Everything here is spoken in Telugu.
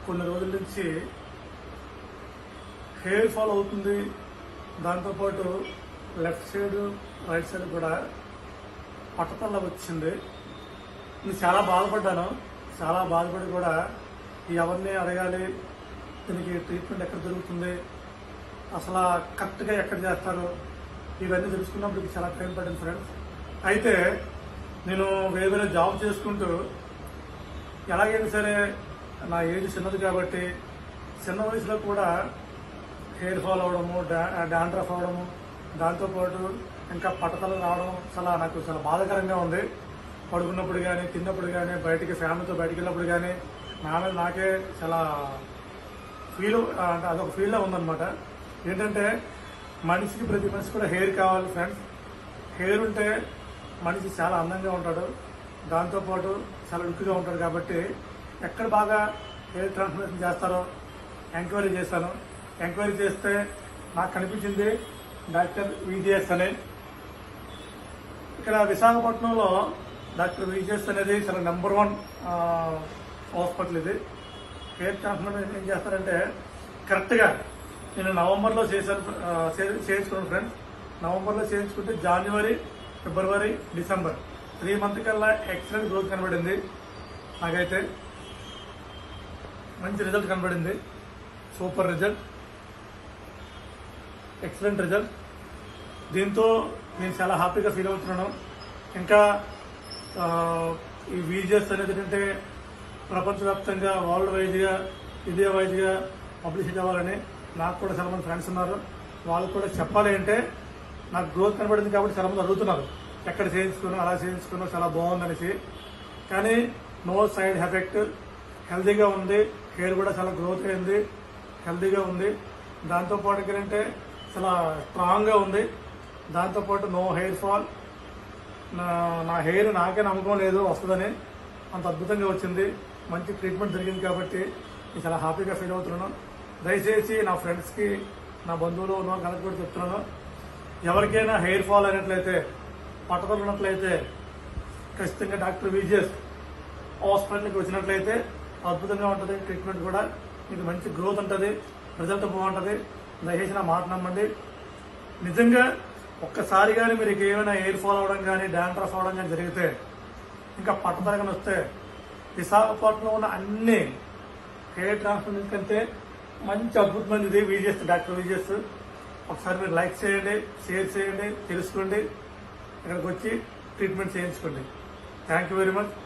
కొన్ని రోజుల నుంచి హెయిర్ ఫాల్ అవుతుంది. దాంతోపాటు లెఫ్ట్ సైడ్ రైట్ సైడ్ కూడా పట్టతల్ల వచ్చింది. నేను చాలా బాధపడ్డాను. చాలా బాధపడి కూడా ఎవరిని అడగాలి, దీనికి ట్రీట్మెంట్ ఎక్కడ దొరుకుతుంది, అసలు కరెక్ట్గా ఎక్కడ చేస్తారు, ఇవన్నీ తెలుసుకున్నప్పుడు చాలా టైం పడింది ఫ్రెండ్స్. అయితే నేను వేరే జాబ్ చేసుకుంటూ ఎలాగైనా సరే నా ఏజ్ చిన్నది కాబట్టి చిన్న వయసులో కూడా హెయిర్ ఫాల్ అవడము, డాండ్రఫ్ అవడము, దాంతోపాటు ఇంకా పట్టతలు రావడం నాకు చాలా బాధాకరంగా ఉంది. పడుకున్నప్పుడు కానీ, తిన్నప్పుడు కానీ, బయటికి ఫ్యామిలీతో బయటికి వెళ్ళినప్పుడు కానీ నా మీద నాకే చాలా అంటే అదొక ఫీల్లా ఉందన్నమాట. ఏంటంటే మనిషికి, ప్రతి మనిషి కూడా హెయిర్ కావాలి ఫ్రెండ్స్. హెయిర్ ఉంటే మనిషి చాలా అందంగా ఉంటాడు, దాంతోపాటు చాలా లుక్గా ఉంటాడు. కాబట్టి ఎక్కడ బాగా హెయిర్ ట్రాన్స్ప్లాంటేషన్ చేస్తారో ఎంక్వైరీ చేశాను. ఎంక్వైరీ చేస్తే నాకు కనిపించింది డాక్టర్ విజిఎస్ అని. ఇక్కడ విశాఖపట్నంలో డాక్టర్ విజిఎస్ అనేది చాలా నెంబర్ 1 హాస్పిటల్. ఇది హెయిర్ ట్రాన్స్ప్లాంటేషన్ ఏం చేస్తారంటే కరెక్ట్గా నేను నవంబర్లో చేయించుకున్నాను ఫ్రెండ్స్. నవంబర్లో చేయించుకుంటే జనవరి, ఫిబ్రవరి, డిసెంబర్ 3 మంత్ కల్లా ఎక్సలెంట్ గ్రోత్ కనబడింది. నాకైతే మంచి రిజల్ట్ కనబడింది. Super result, excellent result. దీంతో నేను చాలా హ్యాపీగా ఫీల్ అవుతున్నాను. ఇంకా ఈ విజిఎస్ అనేది ఏంటంటే ప్రపంచవ్యాప్తంగా వరల్డ్ వైజ్గా ఇదే వైజ్గా పబ్లిసిటీ అవ్వాలని నాకు కూడా చాలా మంది ఫ్రెండ్స్ ఉన్నారు. వాళ్ళు కూడా చెప్పాలి అంటే నాకు గ్రోత్ కనబడింది కాబట్టి చాలా మంది అడుగుతున్నారు, ఎక్కడ చేయించుకున్నాను, అలా చేయించుకున్నాను, చాలా బాగుందనేసి. కానీ నో సైడ్ ఎఫెక్ట్, హెల్తీగా ఉంది. హెయిర్ కూడా చాలా గ్రోత్ అయింది, హెల్తీగా ఉంది. దాంతోపాటు ఏంటంటే చాలా స్ట్రాంగ్గా ఉంది. దాంతోపాటు నో హెయిర్ ఫాల్. నా హెయిర్ నాకే నమ్మకం లేదు వస్తుందని, అంత అద్భుతంగా వచ్చింది. మంచి ట్రీట్మెంట్ జరిగింది కాబట్టి నేను చాలా హ్యాపీగా ఫీల్ అవుతున్నాను. దయచేసి నా ఫ్రెండ్స్కి, నా బంధువులు ఉన్న వాళ్ళకి కూడా చెప్తున్నాను, ఎవరికైనా హెయిర్ ఫాల్ అయినట్లయితే, పట్టతలు ఉన్నట్లయితే ఖచ్చితంగా డాక్టర్ విజిఎస్ హాస్పిటల్కి వచ్చినట్లయితే అద్భుతంగా ఉంటుంది. ట్రీట్మెంట్ కూడా మీకు మంచి గ్రోత్ ఉంటుంది, రిజల్ట్ బాగుంటుంది. దయచేసి నా మాట నమ్మండి. నిజంగా ఒక్కసారి కానీ మీరు ఏమైనా హెయిర్ ఫాల్ అవడం కానీ, డాండ్రఫ్ అవడం కానీ జరిగితే, ఇంకా పట్టతరగని వస్తే విశాఖపట్నంలో ఉన్న అన్ని హెయిర్ ట్రాన్స్ప్లాంటేషన్ కంటే మంచి అద్భుతమైనది విజిఎస్, డాక్టర్ విజిఎస్. ఒకసారి మీరు లైక్ చేయండి, షేర్ చేయండి, తెలుసుకోండి, ఇక్కడికి వచ్చి ట్రీట్మెంట్ చేయించుకోండి. Thank you very much.